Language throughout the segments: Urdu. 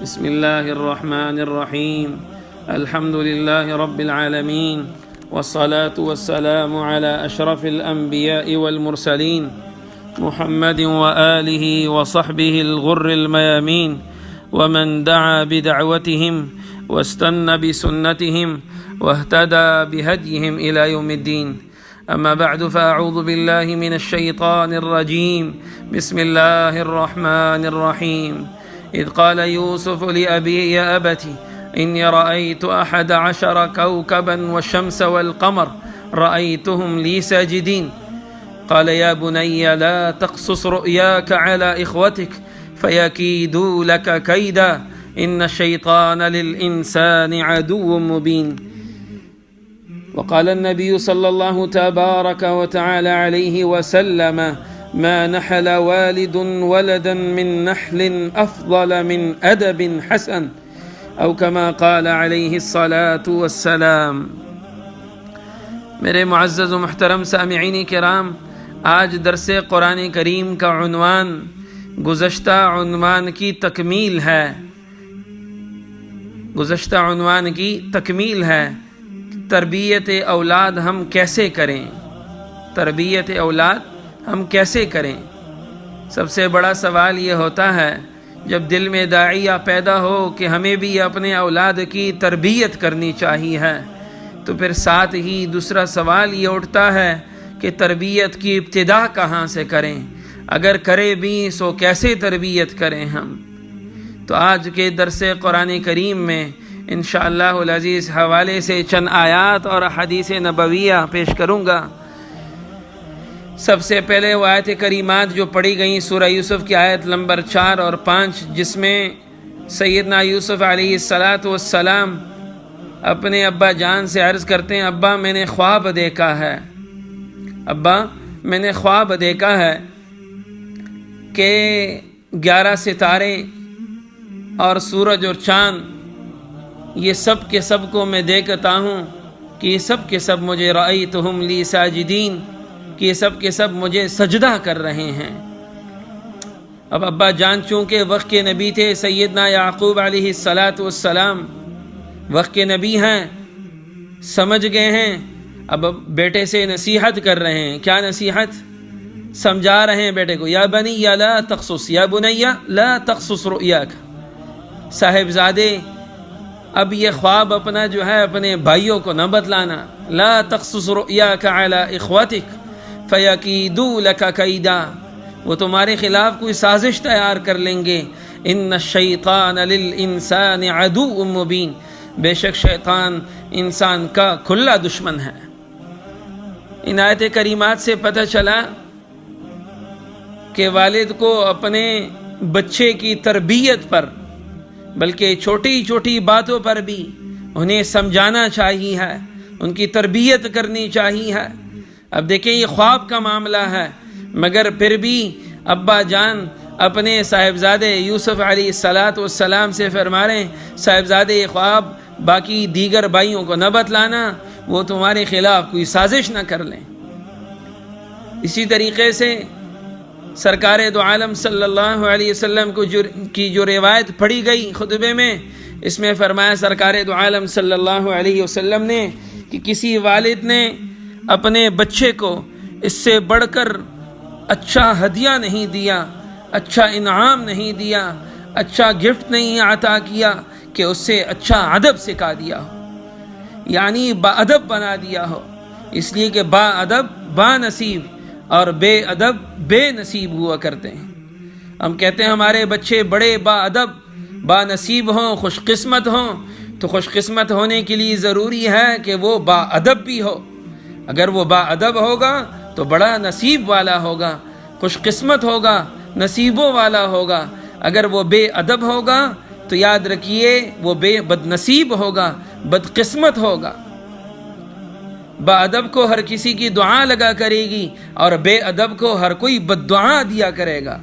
بسم الله الرحمن الرحيم. الحمد لله رب العالمين، والصلاة والسلام على أشرف الأنبياء والمرسلين محمد وآله وصحبه الغر الميامين، ومن دعا بدعوتهم واستنى بسنتهم واهتدى بهديهم إلى يوم الدين. أما بعد، فأعوذ بالله من الشيطان الرجيم. بسم الله الرحمن الرحيم. إذ قال يوسف لأبيه يا أبت إني رأيت 11 كوكبا والشمس والقمر رأيتهم لي ساجدين. قال يا بني لا تقصص رؤياك على إخوتك فيكيدوا لك كيدا إن الشيطان للإنسان عدو مبين. وقال النبي صلى الله تبارك وتعالى عليه وسلم: ما نحل والد ولدا من نحل أفضل من أدب حسن، أو كما قال عليه الصلاة والسلام. میرے معزز و محترم سامعین کرام، آج درس قرآن کریم کا عنوان گزشتہ عنوان کی تکمیل ہے. گزشتہ عنوان کی تکمیل ہے. تربیت اولاد ہم کیسے کریں؟ تربیت اولاد ہم کیسے کریں؟ سب سے بڑا سوال یہ ہوتا ہے جب دل میں داعیہ پیدا ہو کہ ہمیں بھی اپنے اولاد کی تربیت کرنی چاہیے، تو پھر ساتھ ہی دوسرا سوال یہ اٹھتا ہے کہ تربیت کی ابتدا کہاں سے کریں؟ اگر کریں بھی سو کیسے تربیت کریں ہم؟ تو آج کے درس قرآن کریم میں انشاءاللہ العزیز حوالے سے چند آیات اور حدیث نبویہ پیش کروں گا. سب سے پہلے وہ آیت کریمات جو پڑھی گئیں سورہ یوسف کی آیت نمبر 4 اور 5، جس میں سیدنا یوسف علیہ السلام اپنے ابا جان سے عرض کرتے ہیں: ابا میں نے خواب دیکھا ہے، ابا میں نے خواب دیکھا ہے کہ 11 ستارے اور سورج اور چاند، یہ سب کے سب کو میں دیکھتا ہوں کہ یہ سب کے سب مجھے رأیتہم لی ساجدین، کہ یہ سب کے سب مجھے سجدہ کر رہے ہیں. اب ابا جان چونکہ وقت کے نبی تھے، سیدنا یعقوب علیہ السلام وقت کے نبی ہیں، سمجھ گئے ہیں. اب بیٹے سے نصیحت کر رہے ہیں. کیا نصیحت؟ سمجھا رہے ہیں بیٹے کو: یا بنی لا تقصص، یا بنی لا تقصص رؤیاک. صاحبزادے، اب یہ خواب اپنا جو ہے اپنے بھائیوں کو نہ بتلانا. لا تقصص رؤیاک علی اخوتک فیکیدوا لک کیدا، وہ تمہارے خلاف کوئی سازش تیار کر لیں گے. ان الشیطان للانسان عدو مبین، بے شک شیطان انسان کا کھلا دشمن ہے. ان آیت کریمات سے پتہ چلا کہ والد کو اپنے بچے کی تربیت پر، بلکہ چھوٹی چھوٹی باتوں پر بھی انہیں سمجھانا چاہیے ہے، ان کی تربیت کرنی چاہیے ہے. اب دیکھیں یہ خواب کا معاملہ ہے، مگر پھر بھی ابا جان اپنے صاحبزادے یوسف علیہ السلام سے فرما رہے ہیں: صاحبزادے یہ خواب باقی دیگر بھائیوں کو نہ بتلانا، وہ تمہارے خلاف کوئی سازش نہ کر لیں. اسی طریقے سے سرکار دو عالم صلی اللہ علیہ وسلم کی جو روایت پڑھی گئی خطبے میں، اس میں فرمایا سرکار دو عالم صلی اللہ علیہ وسلم نے کہ کسی والد نے اپنے بچے کو اس سے بڑھ کر اچھا ہدیہ نہیں دیا، اچھا انعام نہیں دیا، اچھا گفٹ نہیں عطا کیا کہ اس سے اچھا ادب سکھا دیا ہو، یعنی با ادب بنا دیا ہو. اس لیے کہ با ادب با نصیب اور بے ادب بے نصیب ہوا کرتے ہیں. ہم کہتے ہیں ہمارے بچے بڑے با ادب با نصیب ہوں، خوش قسمت ہوں، تو خوش قسمت ہونے کے لیے ضروری ہے کہ وہ با ادب بھی ہو. اگر وہ با ادب ہوگا تو بڑا نصیب والا ہوگا، خوش قسمت ہوگا، نصیبوں والا ہوگا. اگر وہ بے ادب ہوگا تو یاد رکھیے وہ بد نصیب ہوگا، بد قسمت ہوگا. با ادب کو ہر کسی کی دعا لگا کرے گی اور بے ادب کو ہر کوئی بد دعا دیا کرے گا.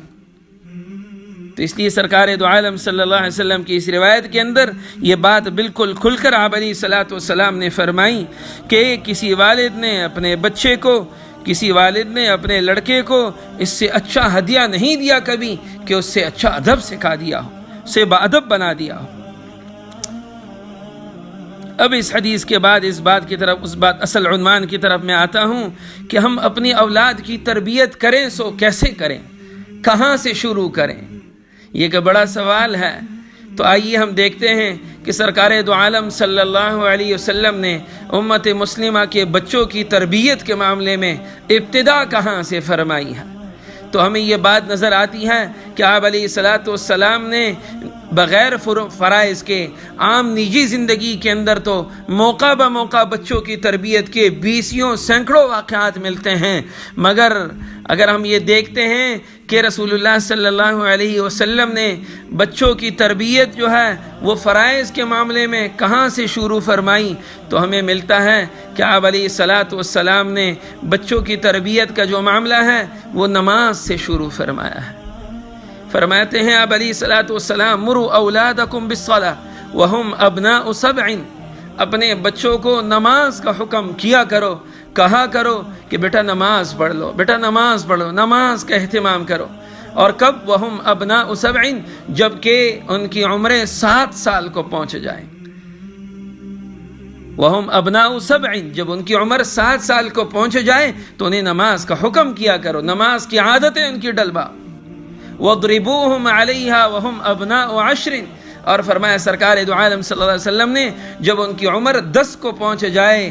تو اس لیے سرکار دو عالم صلی اللہ علیہ وسلم کی اس روایت کے اندر یہ بات بالکل کھل کر آپ علیہ السلام نے فرمائی کہ کسی والد نے اپنے بچے کو، کسی والد نے اپنے لڑکے کو اس سے اچھا ہدیہ نہیں دیا کبھی کہ اس سے اچھا ادب سکھا دیا ہو. اسے باادب بنا دیا ہو۔ اب اس حدیث کے بعد اس بات اصل عنوان کی طرف میں آتا ہوں کہ ہم اپنی اولاد کی تربیت کریں سو کیسے کریں، کہاں سے شروع کریں؟ یہ کہ بڑا سوال ہے۔ تو آئیے ہم دیکھتے ہیں کہ سرکار دو عالم صلی اللہ علیہ وسلم نے امت مسلمہ کے بچوں کی تربیت کے معاملے میں ابتدا کہاں سے فرمائی ہے۔ تو ہمیں یہ بات نظر آتی ہے کہ آپ علیہ الصلاۃ والسلام نے بغیر فرائض کے عام نجی زندگی کے اندر تو موقع بموقع بچوں کی تربیت کے بیسیوں سینکڑوں واقعات ملتے ہیں، مگر اگر ہم یہ دیکھتے ہیں کہ رسول اللہ صلی اللہ علیہ وسلم نے بچوں کی تربیت جو ہے وہ فرائض کے معاملے میں کہاں سے شروع فرمائی، تو ہمیں ملتا ہے کہ آپ علیہ الصلاۃ والسلام نے بچوں کی تربیت کا جو معاملہ ہے وہ نماز سے شروع فرمایا ہے۔ فرماتے ہیں آپ علیہ الصلاۃ والسلام مروا اولادکم بالصلاۃ وہم ابناء سبع، اپنے بچوں کو نماز کا حکم کیا کرو، کہا کرو کہ بیٹا نماز پڑھ لو، بیٹا نماز پڑھو، نماز کا اہتمام کرو۔ اور کب؟ وہم ابناء سبع، جبکہ ان کی عمریں 7 سال کو پہنچ جائیں۔ وہم ابناء سبع، جب ان کی عمر 7 سال کو پہنچ جائے تو انہیں نماز کا حکم کیا کرو، نماز کی عادتیں ان کی ڈلوا۔ وَاضْرِبُوهُمْ عَلَيْهَا وَهُمْ أَبْنَاءُ 10، اور فرمایا سرکار دو عالم صلی اللہ علیہ وسلم نے جب ان کی عمر 10 کو پہنچ جائے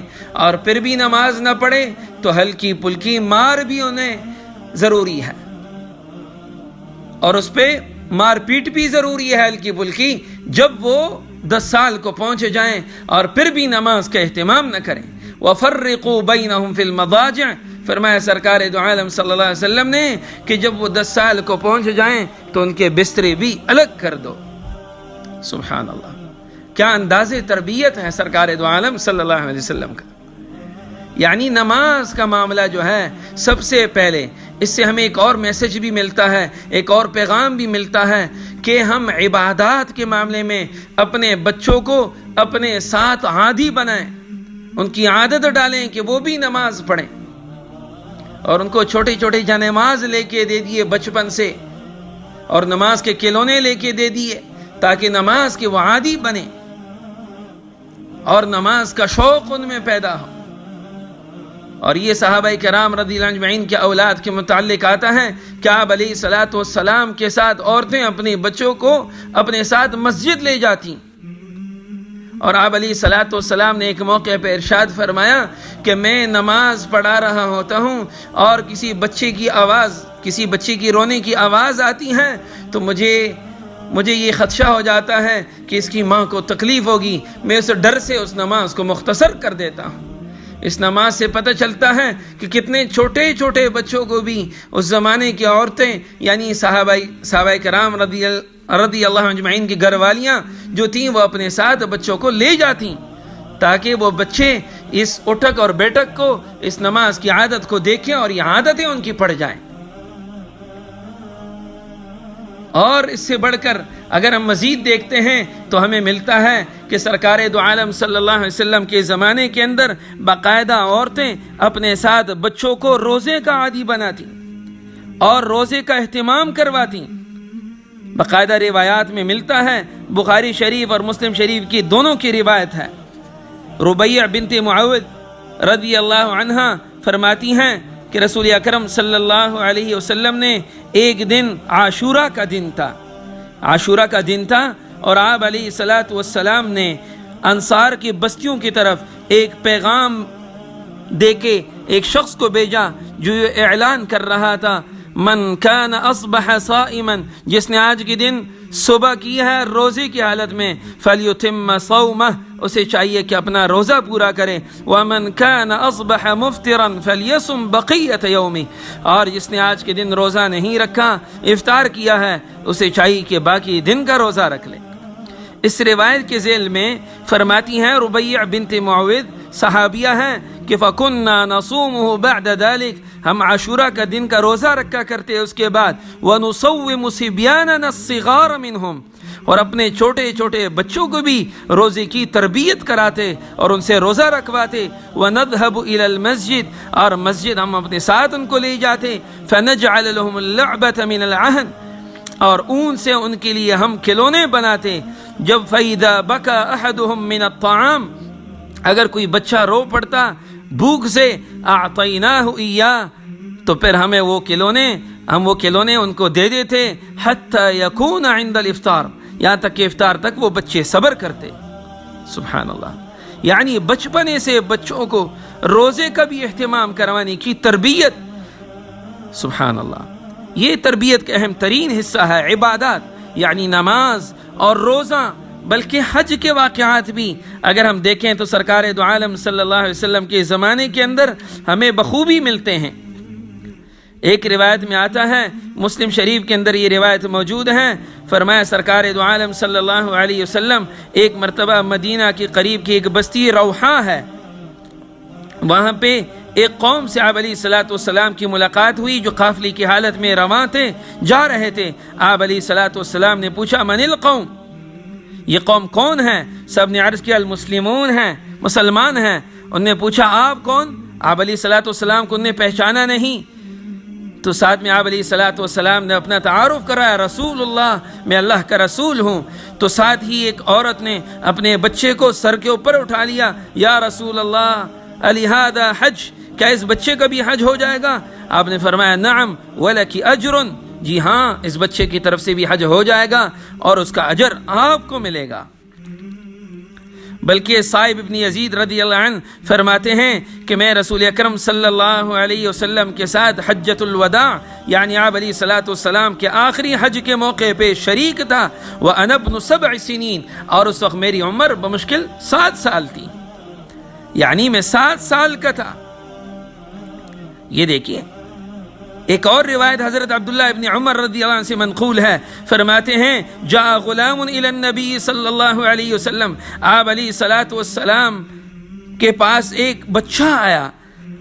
اور پھر بھی نماز نہ پڑھے تو ہلکی پھلکی مار بھی انہیں ضروری ہے، اور اس پہ مار پیٹ بھی ضروری ہے ہلکی پھلکی، جب وہ 10 سال کو پہنچ جائیں اور پھر بھی نماز کا اہتمام نہ کریں۔ وَفَرِّقُوا بَيْنَهُمْ فِي الْمَضَاجِعِ، فرمایا سرکار دو عالم صلی اللہ علیہ وسلم نے کہ جب وہ 10 سال کو پہنچ جائیں تو ان کے بسترے بھی الگ کر دو۔ سبحان اللہ، کیا انداز تربیت ہے سرکار دو عالم صلی اللہ علیہ وسلم کا۔ یعنی نماز کا معاملہ جو ہے سب سے پہلے، اس سے ہمیں ایک اور میسج بھی ملتا ہے، ایک اور پیغام بھی ملتا ہے کہ ہم عبادات کے معاملے میں اپنے بچوں کو اپنے ساتھ عادی بنائیں، ان کی عادت ڈالیں کہ وہ بھی نماز پڑھیں، اور ان کو چھوٹی چھوٹی نماز لے کے دے دیے بچپن سے، اور نماز کے کھلونے لے کے دے دیے تاکہ نماز کے وہ عادی بنے اور نماز کا شوق ان میں پیدا ہو۔ اور یہ صحابہ کرام رضی اللہ عنہم اجمعین کے اولاد کے متعلق آتا ہے کہ آپ علیہ الصلاۃ والسلام کے ساتھ عورتیں اپنے بچوں کو اپنے ساتھ مسجد لے جاتی، اور آپ علیہ الصلاۃ والسلام نے ایک موقع پہ ارشاد فرمایا کہ میں نماز پڑھا رہا ہوتا ہوں اور کسی بچے کی رونے کی آواز آتی ہے تو مجھے یہ خدشہ ہو جاتا ہے کہ اس کی ماں کو تکلیف ہوگی، میں اس ڈر سے اس نماز کو مختصر کر دیتا ہوں۔ اس نماز سے پتہ چلتا ہے کہ کتنے چھوٹے چھوٹے بچوں کو بھی اس زمانے کی عورتیں یعنی صحابہ کرام رضی اللہ اجمعین کی گھر والیاں جو تھیں وہ اپنے ساتھ بچوں کو لے جاتی تاکہ وہ بچے اس اٹھک اور بیٹھک کو، اس نماز کی عادت کو دیکھیں اور یہ عادتیں ان کی پڑ جائیں۔ اور اس سے بڑھ کر اگر ہم مزید دیکھتے ہیں تو ہمیں ملتا ہے کہ سرکار دو عالم صلی اللہ علیہ وسلم کے زمانے کے اندر باقاعدہ عورتیں اپنے ساتھ بچوں کو روزے کا عادی بناتی اور روزے کا اہتمام کرواتی۔ باقاعدہ روایات میں ملتا ہے، بخاری شریف اور مسلم شریف کی دونوں کی روایت ہے، ربیع بنت معوذ رضی اللہ عنہا فرماتی ہیں کہ رسول اکرم صلی اللہ علیہ وسلم نے ایک دن عاشورہ کا دن تھا اور آپ علیہ الصلاۃ والسلام نے انصار کی بستیوں کی طرف ایک پیغام دے کے ایک شخص کو بھیجا جو یہ اعلان کر رہا تھا، من کان اصبح صائما، جس نے آج کے دن صبح کی ہے روزے کی حالت میں، فلیتم صومہ، اسے چاہیے کہ اپنا روزہ پورا کرے، ومن کان اصبح مفطرا فلیصم بقیۃ یومہ، اور جس نے آج کے دن روزہ نہیں رکھا، افطار کیا ہے، اسے چاہیے کہ باقی دن کا روزہ رکھ لے۔ اس روایت کے ذیل میں فرماتی ہیں ربیع بنت معوذ صحابیہ ہیں کہ فَكُنَّا نَصُومُهُ بَعْدَ ذَلِكَ، ہم عاشورہ کا دن کا روزہ رکھا کرتے اس کے بعد، وَنُصَوِّمُ صِبْيَانَنَا الصِّغَارَ مِنْهُمْ، اور اپنے چھوٹے چھوٹے بچوں کو بھی روزے کی تربیت کراتے اور ان سے روزہ رکھواتے، وَنَذْهَبُ إِلَى الْمَسْجِدِ، اور مسجد ہم اپنے ساتھ ان کو لے جاتے، فَنَجْعَلَ لَهُمُ اللَّعْبَةَ مِنَ الْعَهْدِ، اور اون سے ان کے لیے ہم کھلونے بناتے. جب فَإِذَا بَكَى أَحَدُهُم مِّنَ الطَّعَامِ، اگر کوئی بچہ رو پڑتا بھوک سے، أَعْطَيْنَاهُ إِيَّاهُ، تو پھر ہمیں وہ کھلونے ان کو دے دیتے. حَتَّى يَكُونَ عِندَ الْإِفْطَارِ، یہاں تک کہ افطار تک وہ بچے صبر کرتے. سبحان اللہ. یعنی بچپنے سے بچوں کو روزے کا بھی اہتمام کروانے کی تربیت. سبحان اللہ. یہ تربیت کا اہم ترین حصہ ہے عبادات، یعنی نماز اور روزہ، بلکہ حج کے واقعات بھی اگر ہم دیکھیں تو سرکار دو عالم صلی اللہ علیہ وسلم کے زمانے کے اندر ہمیں بخوبی ملتے ہیں. ایک روایت میں آتا ہے، مسلم شریف کے اندر یہ روایت موجود ہے، فرمایا سرکار دو عالم صلی اللہ علیہ وسلم ایک مرتبہ مدینہ کے قریب کی ایک بستی روحا ہے، وہاں پہ ایک قوم سے آپ علیہ السلام کی ملاقات ہوئی جو قافلے کی حالت میں رواں تھے، جا رہے تھے. آپ علیہ السلام نے پوچھا من القوم، یہ قوم کون ہے؟ سب نے عرض کیا المسلمون ہیں، مسلمان ہیں. انہوں نے پوچھا آپ کون؟ آپ علیہ السلام کو انہوں نے پہچانا نہیں. تو ساتھ میں آپ علیہ السلام نے اپنا تعارف کرایا، رسول اللہ، میں اللہ کا رسول ہوں. تو ساتھ ہی ایک عورت نے اپنے بچے کو سر کے اوپر اٹھا لیا، یا رسول اللہ الہذا حج، کیا اس بچے کا بھی حج ہو جائے گا؟ آپ نے فرمایا نعم ولکی اجر، جی ہاں اس بچے کی طرف سے بھی حج ہو جائے گا اور اس کا اجر آپ کو ملے گا. بلکہ صائب ابن یزید رضی اللہ عنہ فرماتے ہیں کہ میں رسول اکرم صلی اللہ علیہ وسلم کے ساتھ حجۃ الوداع، یعنی آپ علیہ السلام کے آخری حج کے موقع پہ شریک تھا. وَأَنَا ابْنُ 7 سنین، اور اس وقت میری عمر بمشکل 7 سال تھی، یعنی میں 7 سال کا تھا. یہ دیکھیے ایک اور روایت حضرت عبداللہ ابن عمر رضی اللہ عنہ سے منقول ہے، فرماتے ہیں جاء غلام الی النبی صلی اللہ علیہ وسلم، آپ علیہ السلام کے پاس ایک بچہ آیا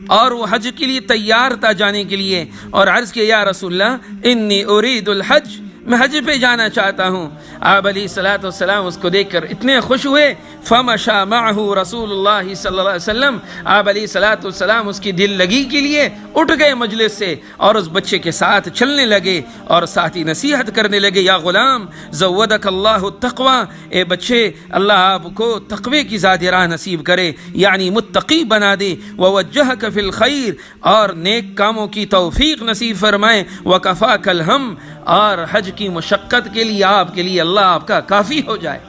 اور وہ حج کے لیے تیار تھا جانے کے لیے، اور عرض کیا یا رسول اللہ انی ارید الحج، میں حج پہ جانا چاہتا ہوں. آپ علیہ السلام اس کو دیکھ کر اتنے خوش ہوئے، فمشى معه رسول اللہ صلی اللہ علیہ وسلم، آپ علیہ السلام اس کی دل لگی کے لیے اٹھ گئے مجلس سے اور اس بچے کے ساتھ چلنے لگے اور ساتھ ہی نصیحت کرنے لگے، یا غلام زودک اللہ التقوی، اے بچے اللہ آپ کو تقوی کی ذات راہ نصیب کرے، یعنی متقی بنا دے. ووجہک فی الخیر، اور نیک کاموں کی توفیق نصیب فرمائے. وکفاک الہم، اور حج کی مشقت کے لیے آپ کے لیے اللہ آپ کا کافی ہو جائے.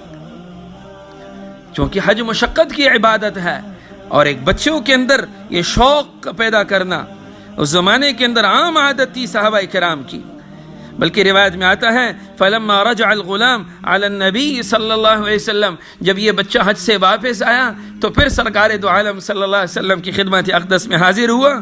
چونکہ حج مشقت کی عبادت ہے، اور ایک بچوں کے اندر یہ شوق پیدا کرنا اس زمانے کے اندر عام عادت تھی صحابہ کرام کی. بلکہ روایت میں آتا ہے فلما رجع الغلام علی النبی صلی اللہ علیہ وسلم، جب یہ بچہ حج سے واپس آیا تو پھر سرکار دو عالم صلی اللہ علیہ وسلم کی خدمت اقدس میں حاضر ہوا.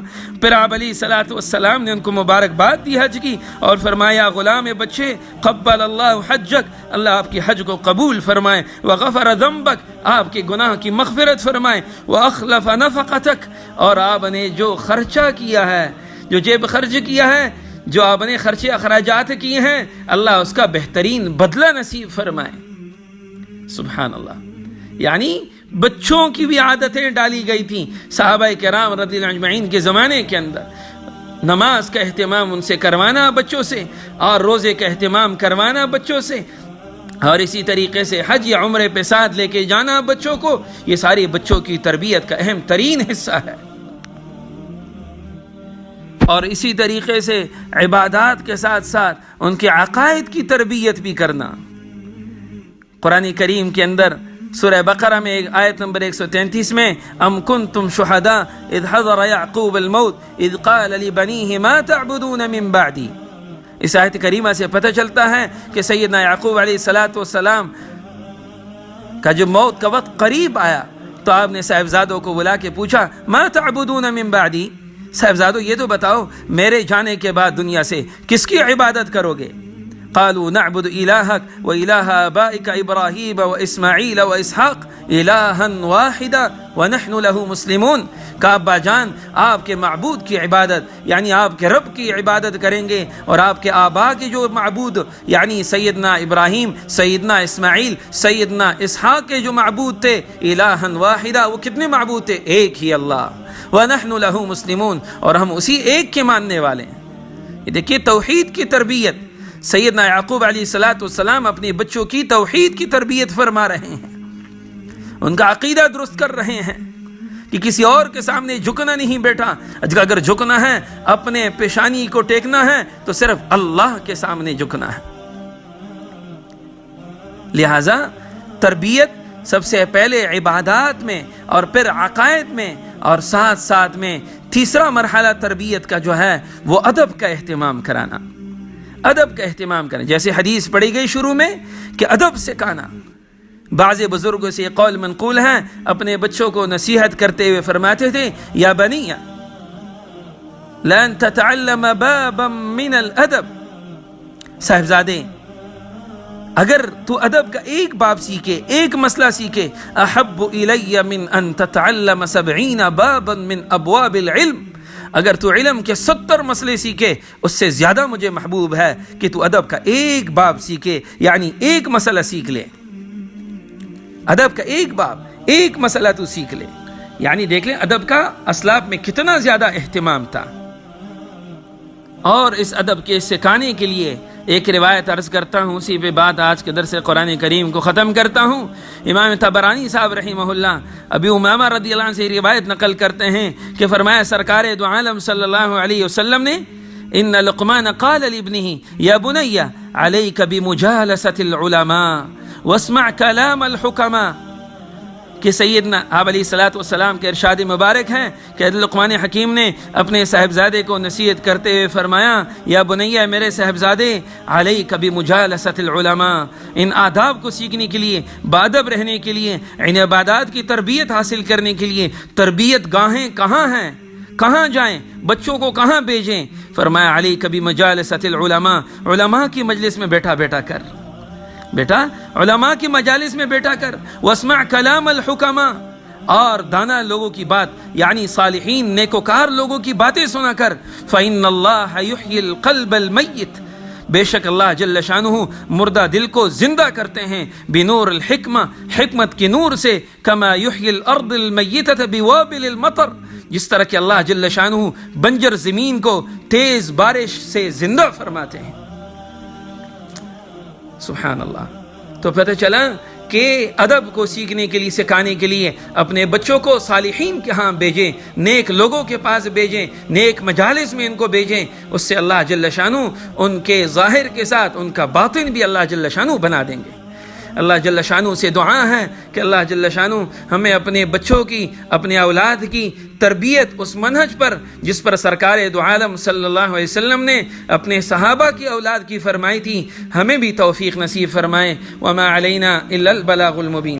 پھر آپ علیہ السلام نے ان کو مبارکباد دی حج کی اور فرمایا غلام بچے قبل اللہ حجک، اللہ آپ کی حج کو قبول فرمائے. وغفر ذنبک، آپ کے گناہ کی مغفرت فرمائے. واخلف نفقتک، اور آپ نے جو خرچہ کیا ہے، جو جیب خرچ کیا ہے، جو آپ نے خرچے اخراجات کیے ہیں، اللہ اس کا بہترین بدلہ نصیب فرمائے. سبحان اللہ. یعنی بچوں کی بھی عادتیں ڈالی گئی تھیں صحابہ کرام رضی اللہ عنہم اجمعین کے زمانے کے اندر. نماز کا اہتمام ان سے کروانا بچوں سے، اور روزے کا اہتمام کروانا بچوں سے، اور اسی طریقے سے حج یا عمرے پہ ساتھ لے کے جانا بچوں کو، یہ ساری بچوں کی تربیت کا اہم ترین حصہ ہے. اور اسی طریقے سے عبادات کے ساتھ ساتھ ان کے عقائد کی تربیت بھی کرنا. قرآن کریم کے اندر سورہ بقرہ میں ایک آیت نمبر 133 میں ام کنتم شہداء اذ حضر یعقوب الموت اذ قال لبنیہ ما تعبدون من بعدی، اس آیت کریمہ سے پتہ چلتا ہے کہ سیدنا یعقوب علیہ السلام کا جب موت کا وقت قریب آیا تو آپ نے صاحبزادوں کو بلا کے پوچھا ما تعبدون من بعدی، صاحبزادوں یہ تو بتاؤ میرے جانے کے بعد دنیا سے کس کی عبادت کرو گے؟ قالوا نعبد الہک و الہ آبائک ابراہیم و اسماعیل و اسحاق الہا واحدا ونحن له مسلمون. کہ ابا جان آپ کے معبود کی عبادت یعنی آپ کے رب کی عبادت کریں گے، اور آپ کے آبا کے جو معبود یعنی سیدنا ابراہیم، سیدنا اسماعیل، سیدنا اسحاق کے جو معبود تھے الہا واحدا، وہ کتنے معبود تھے؟ ایک ہی اللہ. وَنَحْنُ لَهُ مُسْلِمُونَ، اور ہم اسی ایک کے ماننے والے ہیں. یہ دیکھیے توحید کی تربیت سیدنا یعقوب علیہ الصلوۃ والسلام اپنے بچوں کی توحید کی تربیت فرما رہے ہیں، ان کا عقیدہ درست کر رہے ہیں کہ کسی اور کے سامنے جھکنا نہیں بیٹا، اگر جھکنا ہے اپنے پیشانی کو ٹیکنا ہے تو صرف اللہ کے سامنے جھکنا ہے۔ لہذا تربیت سب سے پہلے عبادات میں اور پھر عقائد میں، اور ساتھ ساتھ میں تیسرا مرحلہ تربیت کا جو ہے وہ ادب کا اہتمام کرانا، ادب کا اہتمام کرنا۔ جیسے حدیث پڑھی گئی شروع میں کہ ادب سکھانا۔ بعض بزرگوں سے یہ قول منقول ہے، اپنے بچوں کو نصیحت کرتے ہوئے فرماتے تھے یا بنی لن تتعلم بابا من الادب، صاحبزادے اگر تو ادب کا ایک باب سیکھے، ایک مسئلہ سیکھے، احب الی من ان تتعلم 70 بابا من ابواب العلم، اگر تو علم کے 70 مسئلے سیکھے اس سے زیادہ مجھے محبوب ہے کہ تو ادب کا ایک باب سیکھے، یعنی ایک مسئلہ سیکھ لے، ادب کا ایک باب، ایک مسئلہ تو سیکھ لے۔ یعنی دیکھ لیں ادب کا اسلاف میں کتنا زیادہ اہتمام تھا۔ اور اس ادب کے سکھانے کے لیے ایک روایت عرض کرتا ہوں، اسی پہ بات آج کے درس قرآن کریم کو ختم کرتا ہوں۔ امام طبرانی صاحب رحمہ اللہ ابی امامہ رضی اللہ عنہ سے روایت نقل کرتے ہیں کہ فرمایا سرکار دو عالم صلی اللہ علیہ وسلم نے ان لقمان قال لابنه یا بنی علیک بمجالسة العلماء واسمع کلام الحکماء، کہ سیدنا آپ علیہ الصلوۃ والسلام کے ارشاد مبارک ہیں کہ لقمان حکیم نے اپنے صاحبزادے کو نصیحت کرتے ہوئے فرمایا یا بنیہ میرے صاحبزادے علیک بمجالسة العلماء، ان آداب کو سیکھنے کے لیے، بادب رہنے کے لیے، ان عبادات کی تربیت حاصل کرنے کے لیے تربیت گاہیں کہاں ہیں، کہاں جائیں، بچوں کو کہاں بھیجیں؟ فرمایا علیک بمجالسة العلماء، علماء کی مجلس میں بیٹھا کر، بیٹا علماء کی مجالس میں بیٹھا کر، واسمع کلام الحکماء، اور دانا لوگوں کی بات یعنی صالحین نیکوکار لوگوں کی باتیں سنا کر، فإن اللہ یحیی القلب المیت، بے شک اللہ جل شانہ مردہ دل کو زندہ کرتے ہیں، بنور الحکمہ، حکمت کے نور سے، کما یحیی الارض المیتۃ بوابل المطر، جس طرح کہ اللہ جل شانہ بنجر زمین کو تیز بارش سے زندہ فرماتے ہیں۔ سبحان اللہ۔ تو پتہ چلا کہ ادب کو سیکھنے کے لیے، سکھانے کے لیے اپنے بچوں کو صالحین کے ہاں بھیجیں، نیک لوگوں کے پاس بھیجیں، نیک مجالس میں ان کو بھیجیں، اس سے اللہ جل شانہ ان کے ظاہر کے ساتھ ان کا باطن بھی اللہ جل شانہ بنا دیں گے۔ اللہ جل شانہ سے دعا ہے کہ اللہ جل شانہ ہمیں اپنے بچوں کی، اپنے اولاد کی تربیت اس منہج پر جس پر سرکار دو عالم صلی اللہ علیہ وسلم نے اپنے صحابہ کی اولاد کی فرمائی تھی، ہمیں بھی توفیق نصیب فرمائے۔ وما علینا الا البلاغ المبین۔